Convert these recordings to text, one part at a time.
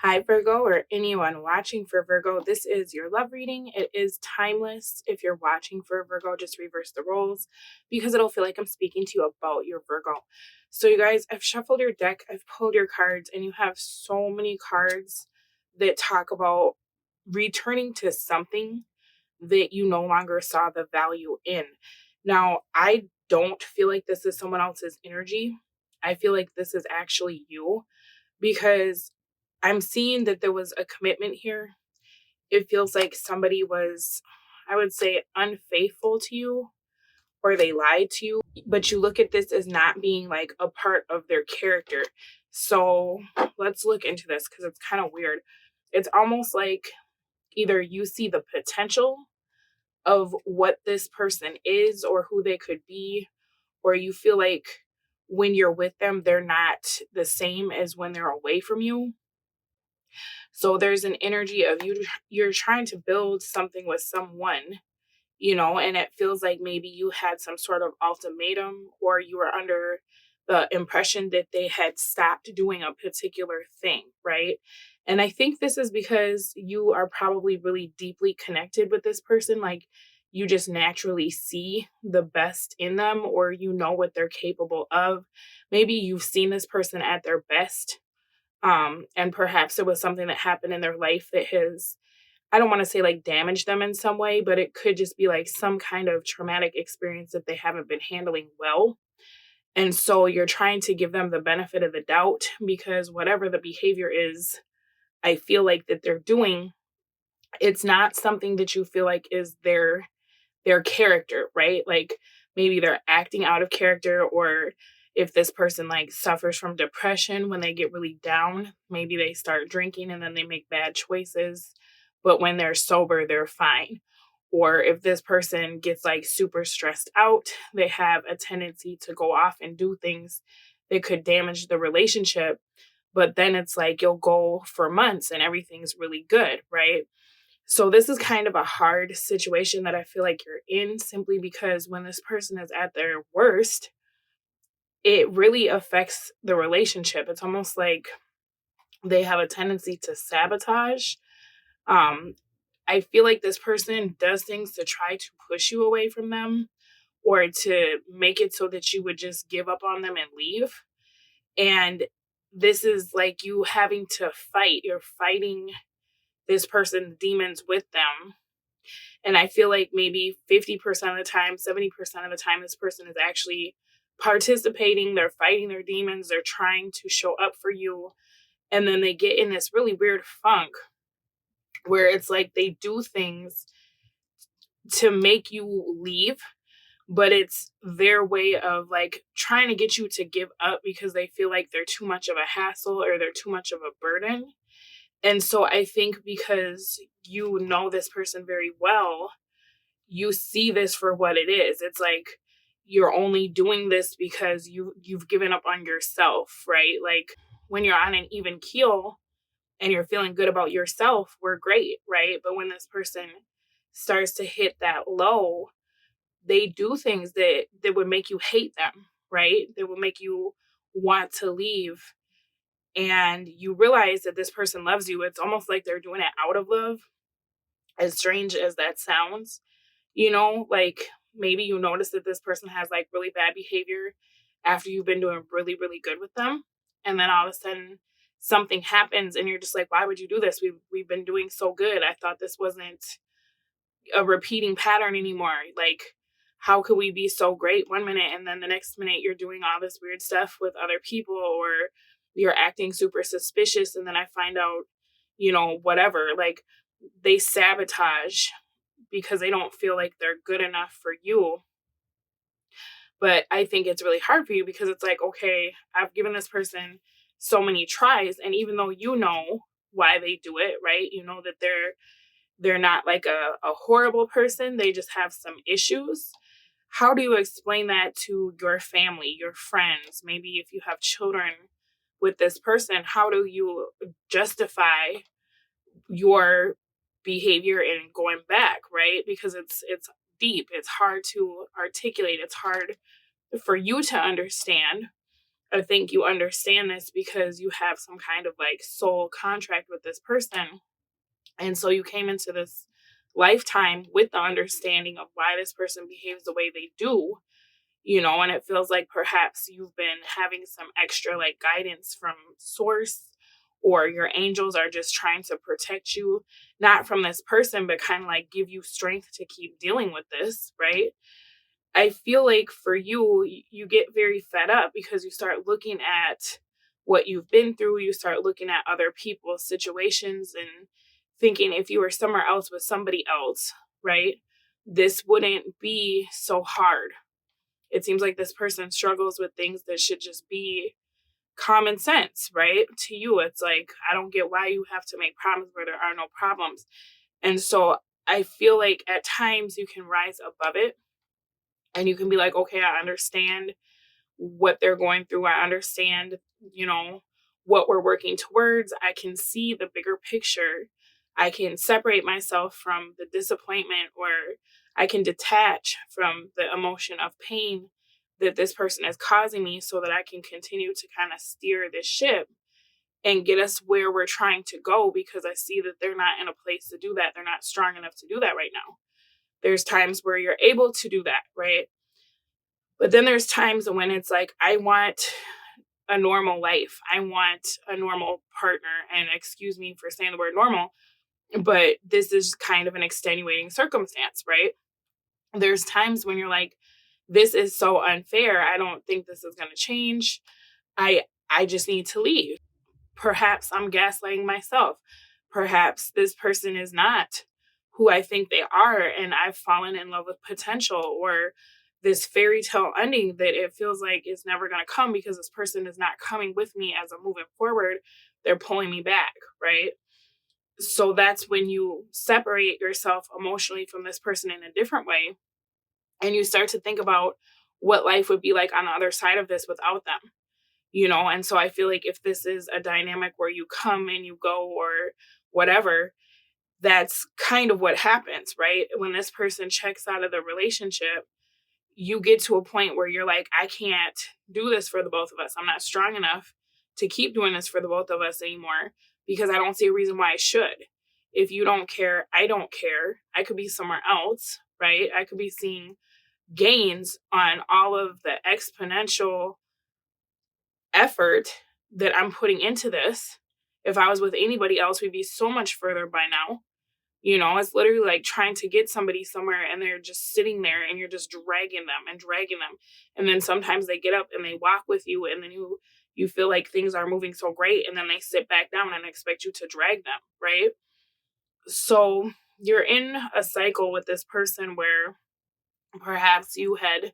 Hi, Virgo, or anyone watching for Virgo. This is your love reading. It is timeless. If you're watching for Virgo, just reverse the roles because it'll feel like I'm speaking to you about your Virgo. So, you guys, I've shuffled your deck, I've pulled your cards, and you have so many cards that talk about returning to something that you no longer saw the value in. Now, I don't feel like this is someone else's energy. I feel like this is actually you because I'm seeing that there was a commitment here. It feels like somebody was, I would say, unfaithful to you or they lied to you, but you look at this as not being like a part of their character. So let's look into this because it's kind of weird. It's almost like either you see the potential of what this person is or who they could be, or you feel like when you're with them, they're not the same as when they're away from you. So there's an energy of you're trying to build something with someone, and it feels like maybe you had some sort of ultimatum or you were under the impression that they had stopped doing a particular thing, right? And I think this is because you are probably really deeply connected with this person. Like you just naturally see the best in them or you know what they're capable of. Maybe you've seen this person at their best, and perhaps it was something that happened in their life that has, I don't want to say like damaged them in some way, but it could just be like some kind of traumatic experience that they haven't been handling well. And so you're trying to give them the benefit of the doubt because whatever the behavior is, I feel like that they're doing, it's not something that you feel like is their character, right? Like maybe they're acting out of character, or if this person like suffers from depression when they get really down, maybe they start drinking and then they make bad choices, but when they're sober, they're fine. Or if this person gets like super stressed out, they have a tendency to go off and do things that could damage the relationship. But then it's like you'll go for months and everything's really good, right? So this is kind of a hard situation that I feel like you're in simply because when this person is at their worst, it really affects the relationship. It's almost like they have a tendency to sabotage. Um, I feel like this person does things to try to push you away from them or to make it so that you would just give up on them and leave. And this is like you having to fight. You're fighting this person's demons with them. And I feel like maybe 50% of the time, 70% of the time, this person is actually participating. They're fighting their demons. They're trying to show up for you. And then they get in this really weird funk where it's like they do things to make you leave, but it's their way of like trying to get you to give up because they feel like they're too much of a hassle or they're too much of a burden. And so I think because you know this person very well, you see this for what it is. It's like you're only doing this because you've given up on yourself, right? Like when you're on an even keel and you're feeling good about yourself, we're great, right? But when this person starts to hit that low, they do things that would make you hate them, right? That would make you want to leave. And you realize that this person loves you. It's almost like they're doing it out of love, as strange as that sounds. Like maybe you notice that this person has like really bad behavior after you've been doing really, really good with them. And then all of a sudden something happens and you're just like, why would you do this? We've been doing so good. I thought this wasn't a repeating pattern anymore. Like, how could we be so great one minute and then the next minute you're doing all this weird stuff with other people or you're acting super suspicious and then I find out, whatever. Like they sabotage because they don't feel like they're good enough for you. But I think it's really hard for you because it's like, okay, I've given this person so many tries. And even though you know why they do it, right? You know that they're not like a horrible person. They just have some issues. How do you explain that to your family, your friends? Maybe if you have children with this person, how do you justify your behavior and going back, right? Because it's deep. It's hard to articulate. It's hard for you to understand. I think you understand this because you have some kind of like soul contract with this person. And so you came into this lifetime with the understanding of why this person behaves the way they do, and it feels like perhaps you've been having some extra like guidance from source, or your angels are just trying to protect you, not from this person, but kind of like give you strength to keep dealing with this, right? I feel like for you, you get very fed up because you start looking at what you've been through. You start looking at other people's situations and thinking if you were somewhere else with somebody else, right, this wouldn't be so hard. It seems like this person struggles with things that should just be common sense, right? To you, it's like, I don't get why you have to make problems where there are no problems. And so I feel like at times you can rise above it and you can be like, okay, I understand what they're going through. I understand, what we're working towards. I can see the bigger picture. I can separate myself from the disappointment, or I can detach from the emotion of pain that this person is causing me so that I can continue to kind of steer this ship and get us where we're trying to go, because I see that they're not in a place to do that. They're not strong enough to do that right now. There's times where you're able to do that, right? But then there's times when it's like, I want a normal life. I want a normal partner. And excuse me for saying the word normal, but this is kind of an extenuating circumstance, right? There's times when you're like, this is so unfair. I don't think this is going to change. I just need to leave. Perhaps I'm gaslighting myself. Perhaps this person is not who I think they are, and I've fallen in love with potential, or this fairy tale ending that it feels like is never going to come because this person is not coming with me as I'm moving forward. They're pulling me back, right? So that's when you separate yourself emotionally from this person in a different way, and you start to think about what life would be like on the other side of this without them. And so I feel like if this is a dynamic where you come and you go or whatever, that's kind of what happens, right? When this person checks out of the relationship, you get to a point where you're like, I can't do this for the both of us. I'm not strong enough to keep doing this for the both of us anymore, because I don't see a reason why I should. If you don't care, I don't care. I could be somewhere else, right? I could be seeing gains on all of the exponential effort that I'm putting into this. If I was with anybody else, we'd be so much further by now. It's literally like trying to get somebody somewhere and they're just sitting there and you're just dragging them and dragging them. And then sometimes they get up and they walk with you, and then you feel like things are moving so great, and then they sit back down and expect you to drag them, right? So you're in a cycle with this person where perhaps you had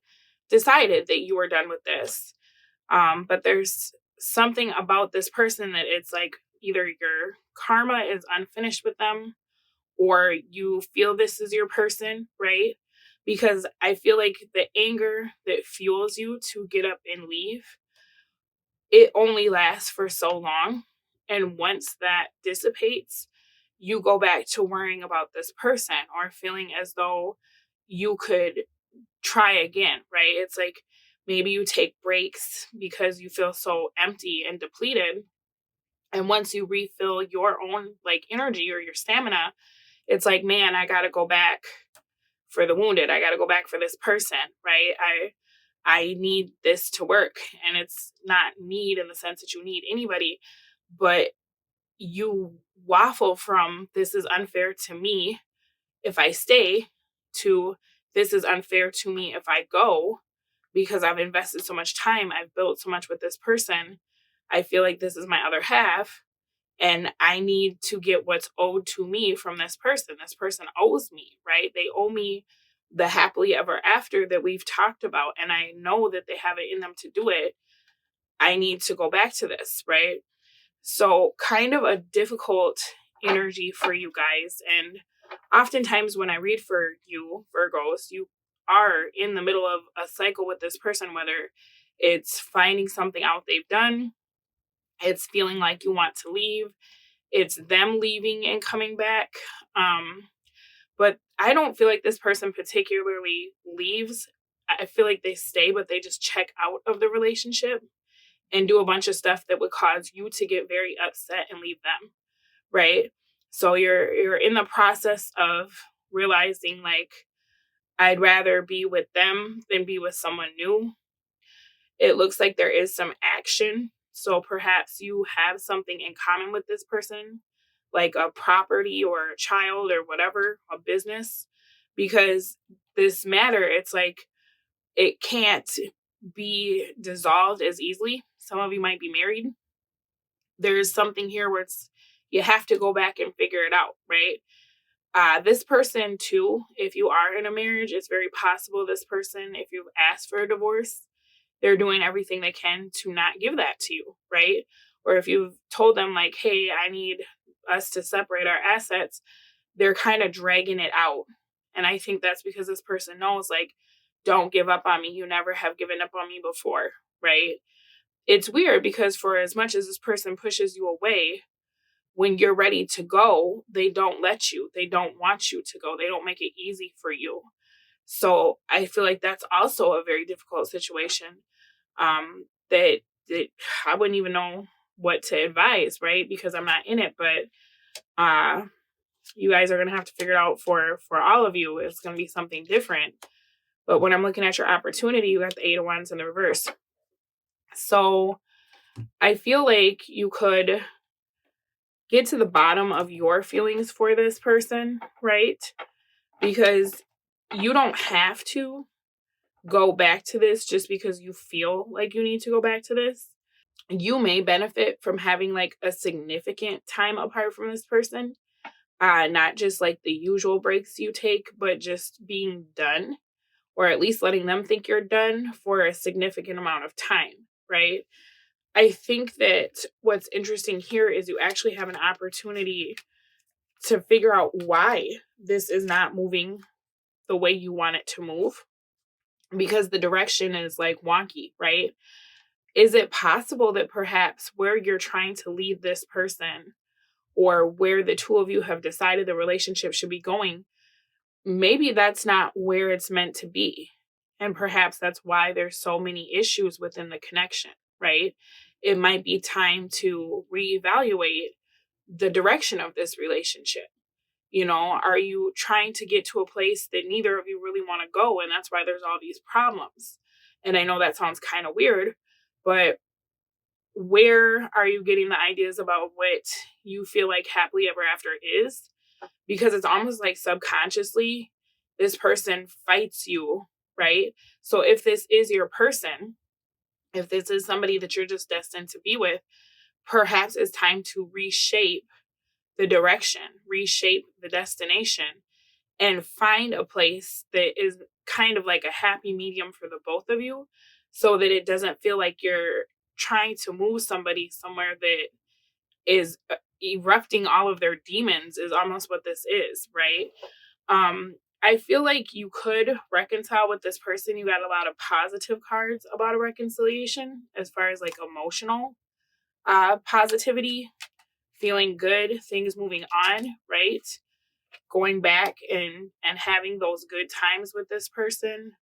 decided that you were done with this. But there's something about this person that it's like either your karma is unfinished with them, or you feel this is your person, right? Because I feel like the anger that fuels you to get up and leave, it only lasts for so long. And once that dissipates, you go back to worrying about this person or feeling as though you could try again, right? It's like maybe you take breaks because you feel so empty and depleted. And once you refill your own like energy or your stamina, it's like, man, I got to go back for the wounded. I got to go back for this person, right? I need this to work. And it's not need in the sense that you need anybody, but you waffle from this is unfair to me if I stay to this is unfair to me if I go, because I've invested so much time. I've built so much with this person. I feel like this is my other half, and I need to get what's owed to me from this person. This person owes me, right? They owe me the happily ever after that we've talked about, and I know that they have it in them to do it. I need to go back to this, right? So kind of a difficult energy for you guys. And oftentimes when I read for you, Virgos, you are in the middle of a cycle with this person, whether it's finding something out they've done, it's feeling like you want to leave, it's them leaving and coming back. But I don't feel like this person particularly leaves. I feel like they stay, but they just check out of the relationship. and do a bunch of stuff that would cause you to get very upset and leave them, right? So you're in the process of realizing, like, I'd rather be with them than be with someone new. It looks like there is some action. So perhaps you have something in common with this person, like a property or a child or whatever, a business, because this matter, it's like it can't be dissolved as easily. Some of you might be married. There's something here where you have to go back and figure it out, right? This person too, if you are in a marriage, it's very possible this person, if you've asked for a divorce, they're doing everything they can to not give that to you, right? Or if you've told them, like, hey, I need us to separate our assets, they're kind of dragging it out. And I think that's because this person knows, like, don't give up on me. You never have given up on me before, right? It's weird because for as much as this person pushes you away, when you're ready to go, they don't let you. They don't want you to go. They don't make it easy for you. So I feel like that's also a very difficult situation, that I wouldn't even know what to advise, right? Because I'm not in it, but you guys are going to have to figure it out for all of you. It's going to be something different. But when I'm looking at your opportunity, you got the 8 of Wands in the reverse. So I feel like you could get to the bottom of your feelings for this person, right? Because you don't have to go back to this just because you feel like you need to go back to this. You may benefit from having like a significant time apart from this person, not just like the usual breaks you take, but just being done, or at least letting them think you're done for a significant amount of time, right? I think that what's interesting here is you actually have an opportunity to figure out why this is not moving the way you want it to move, because the direction is like wonky, right? Is it possible that perhaps where you're trying to lead this person, or where the two of you have decided the relationship should be going, maybe that's not where it's meant to be? And perhaps that's why there's so many issues within the connection, right? It might be time to reevaluate the direction of this relationship. You know, are you trying to get to a place that neither of you really want to go? And that's why there's all these problems. And I know that sounds kind of weird, but where are you getting the ideas about what you feel like happily ever after is? Because it's almost like subconsciously this person fights you, right? So if this is your person, if this is somebody that you're just destined to be with, perhaps it's time to reshape the direction, reshape the destination, and find a place that is kind of like a happy medium for the both of you, so that it doesn't feel like you're trying to move somebody somewhere that is erupting all of their demons, is almost what this is, right? I feel like you could reconcile with this person. You got a lot of positive cards about a reconciliation as far as like emotional positivity, feeling good, things moving on, right? Going back and having those good times with this person.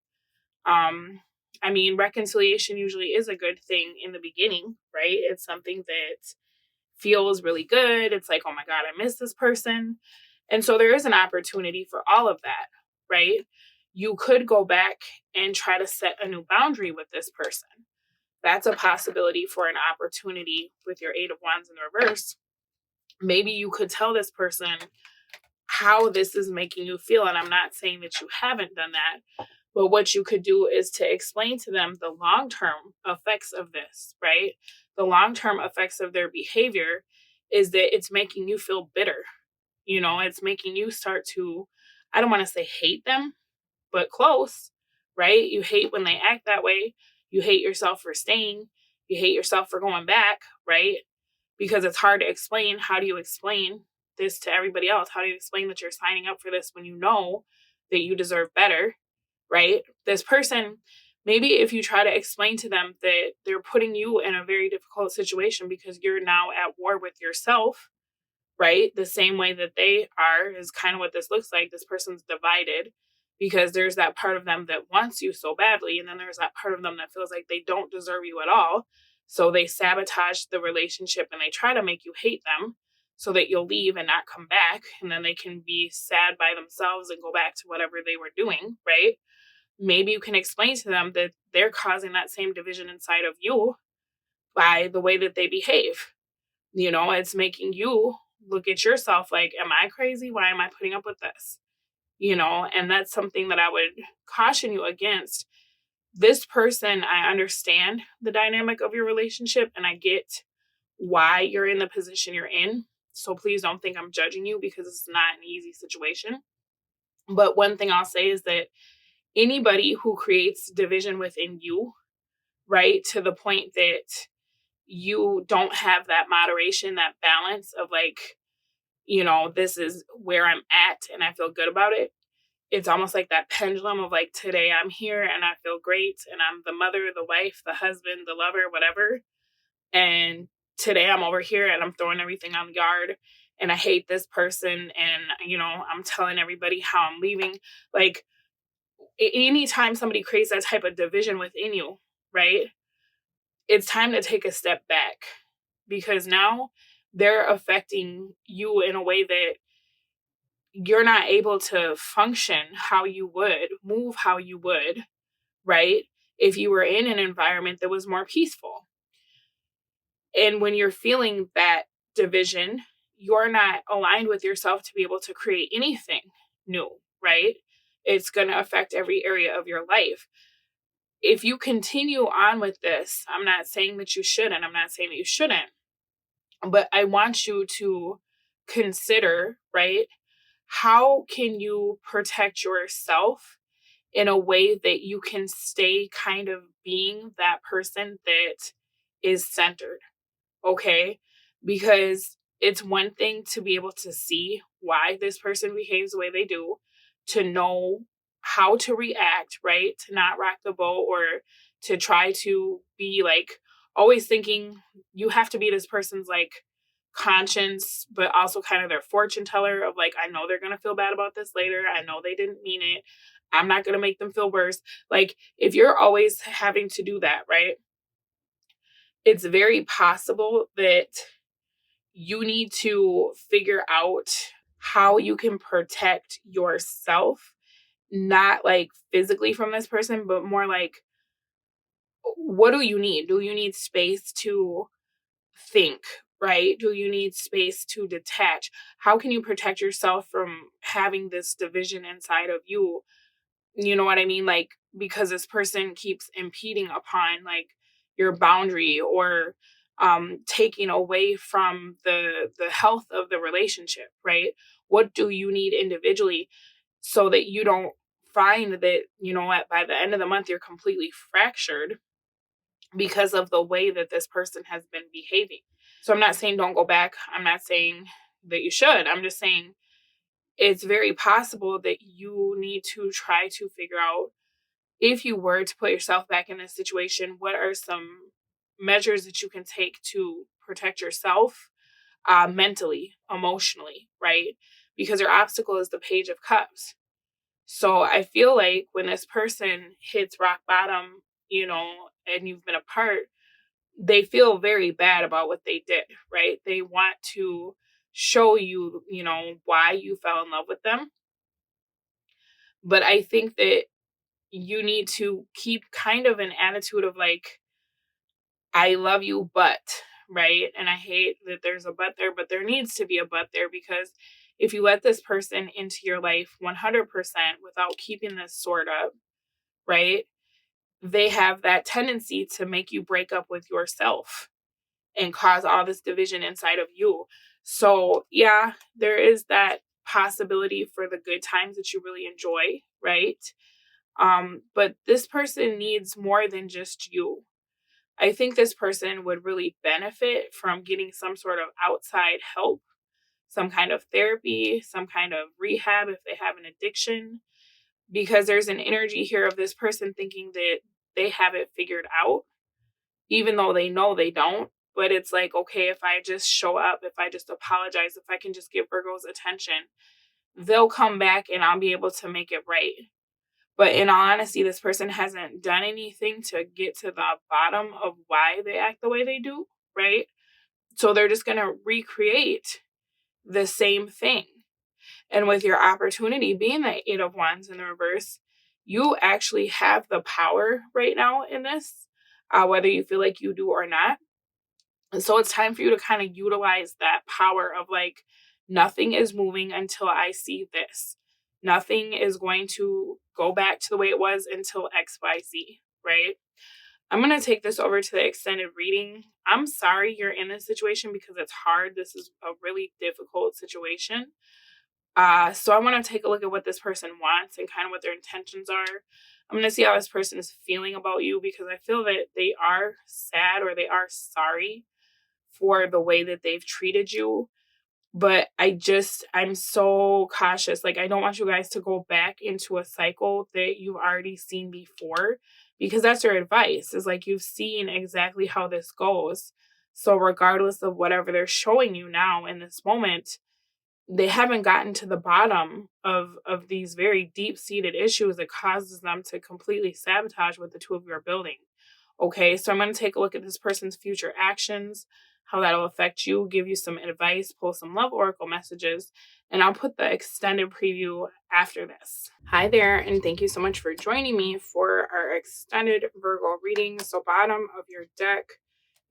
I mean, reconciliation usually is a good thing in the beginning, right? It's something that feels really good. It's like, oh my God, I miss this person. And so there is an opportunity for all of that, right? You could go back and try to set a new boundary with this person. That's a possibility for an opportunity with your 8 of Wands in reverse. Maybe you could tell this person how this is making you feel. And I'm not saying that you haven't done that, but what you could do is to explain to them the long-term effects of this, right? The long-term effects of their behavior is that it's making you feel bitter. You know, it's making you start to, I don't want to say hate them, but close, right? You hate when they act that way. You hate yourself for staying. You hate yourself for going back, right? Because it's hard to explain. How do you explain this to everybody else? How do you explain that you're signing up for this when you know that you deserve better, right? This person, maybe if you try to explain to them that they're putting you in a very difficult situation because you're now at war with yourself, right? The same way that they are is kind of what this looks like. This person's divided because there's that part of them that wants you so badly, and then there's that part of them that feels like they don't deserve you at all. So they sabotage the relationship and they try to make you hate them so that you'll leave and not come back. And then they can be sad by themselves and go back to whatever they were doing, right? Maybe you can explain to them that they're causing that same division inside of you by the way that they behave. It's making you look at yourself like, am I crazy? Why am I putting up with this? And that's something that I would caution you against. This person, I understand the dynamic of your relationship and I get why you're in the position you're in. So please don't think I'm judging you because it's not an easy situation. But one thing I'll say is that anybody who creates division within you, right, to the point that you don't have that moderation, that balance of like, this is where I'm at and I feel good about it. It's almost like that pendulum of like, today I'm here and I feel great and I'm the mother, the wife, the husband, the lover, whatever. And today I'm over here and I'm throwing everything on the yard and I hate this person and, I'm telling everybody how I'm leaving. Like anytime somebody creates that type of division within you, right? It's time to take a step back because now they're affecting you in a way that you're not able to function how you would, move how you would, right? If you were in an environment that was more peaceful. And when you're feeling that division, you're not aligned with yourself to be able to create anything new, right? It's going to affect every area of your life. If you continue on with this, I'm not saying that you should, and I'm not saying that you shouldn't, but I want you to consider, right? How can you protect yourself in a way that you can stay kind of being that person that is centered? Okay? Because it's one thing to be able to see why this person behaves the way they do, to know how to react, right? To not rock the boat or to try to be like always thinking you have to be this person's like conscience, but also kind of their fortune teller of like, I know they're going to feel bad about this later. I know they didn't mean it. I'm not going to make them feel worse. Like if you're always having to do that, right? It's very possible that you need to figure out how you can protect yourself, not like physically from this person, but more like, what do you need? Do you need space to think, right? Do you need space to detach? How can you protect yourself from having this division inside of you? You know what I mean? Like, because this person keeps impeding upon like your boundary or taking away from the health of the relationship, right? What do you need individually so that you don't find that, by the end of the month, you're completely fractured because of the way that this person has been behaving. So I'm not saying don't go back. I'm not saying that you should. I'm just saying it's very possible that you need to try to figure out, if you were to put yourself back in this situation, what are some measures that you can take to protect yourself mentally, emotionally, right? Because your obstacle is the Page of Cups. So I feel like when this person hits rock bottom, and you've been apart, they feel very bad about what they did, right? They want to show you, why you fell in love with them. But I think that you need to keep kind of an attitude of like, I love you, but, right? And I hate that there's a but there, but there needs to be a but there, because if you let this person into your life 100% without keeping this sword up, right? They have that tendency to make you break up with yourself and cause all this division inside of you. So yeah, there is that possibility for the good times that you really enjoy, right? But this person needs more than just you. I think this person would really benefit from getting some sort of outside help, some kind of therapy, some kind of rehab if they have an addiction, because there's an energy here of this person thinking that they have it figured out, even though they know they don't. But it's like, okay, if I just show up, if I just apologize, if I can just give Virgo's attention, they'll come back and I'll be able to make it right. But in all honesty, this person hasn't done anything to get to the bottom of why they act the way they do, right? So they're just going to recreate the same thing. And with your opportunity being the Eight of Wands in the reverse, you actually have the power right now in this, whether you feel like you do or not. And so it's time for you to kind of utilize that power of like, nothing is moving until I see this. Nothing is going to go back to the way it was until XYZ, right? I'm going to take this over to the extended reading. I'm sorry you're in this situation because it's hard. This is a really difficult situation. So I want to take a look at what this person wants and kind of what their intentions are. I'm going to see how this person is feeling about you because I feel that they are sad or they are sorry for the way that they've treated you. But I'm so cautious. Like, I don't want you guys to go back into a cycle that you've already seen before, because that's their advice, is like, you've seen exactly how this goes. So regardless of whatever they're showing you now in this moment, they haven't gotten to the bottom of these very deep-seated issues that causes them to completely sabotage what the two of you are building. Okay, so I'm going to take a look at this person's future actions, how that'll affect you, give you some advice, pull some love oracle messages, and I'll put the extended preview after this. Hi there, and thank you so much for joining me for our extended Virgo reading. So bottom of your deck,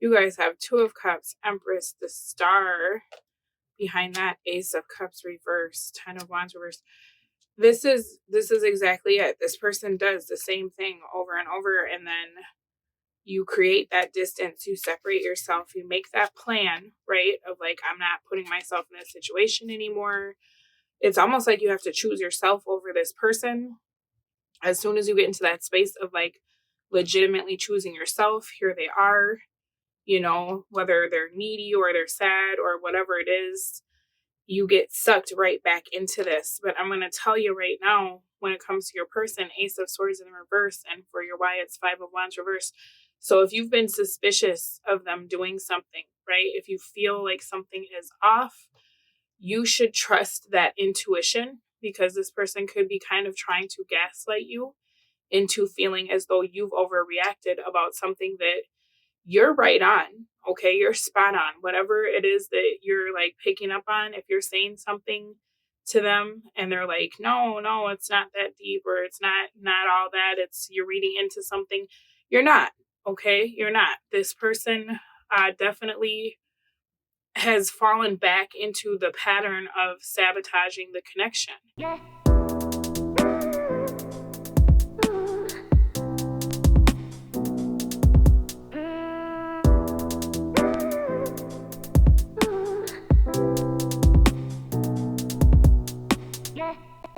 you guys have Two of Cups, Empress, the Star. Behind that, Ace of Cups reversed, Ten of Wands reversed. This is exactly it. This person does the same thing over and over, and then you create that distance, you separate yourself, you make that plan, right? Of like, I'm not putting myself in this situation anymore. It's almost like you have to choose yourself over this person. As soon as you get into that space of like legitimately choosing yourself, here they are, whether they're needy or they're sad or whatever it is, you get sucked right back into this. But I'm going to tell you right now, when it comes to your person, Ace of Swords in reverse, and for your why, it's Five of Wands reverse. So if you've been suspicious of them doing something, right? If you feel like something is off, you should trust that intuition, because this person could be kind of trying to gaslight you into feeling as though you've overreacted about something that you're right on. Okay, you're spot on. Whatever it is that you're like picking up on, if you're saying something to them and they're like, no, it's not that deep, or it's not all that, it's you're reading into something. You're not. Okay, you're not. This person definitely has fallen back into the pattern of sabotaging the connection.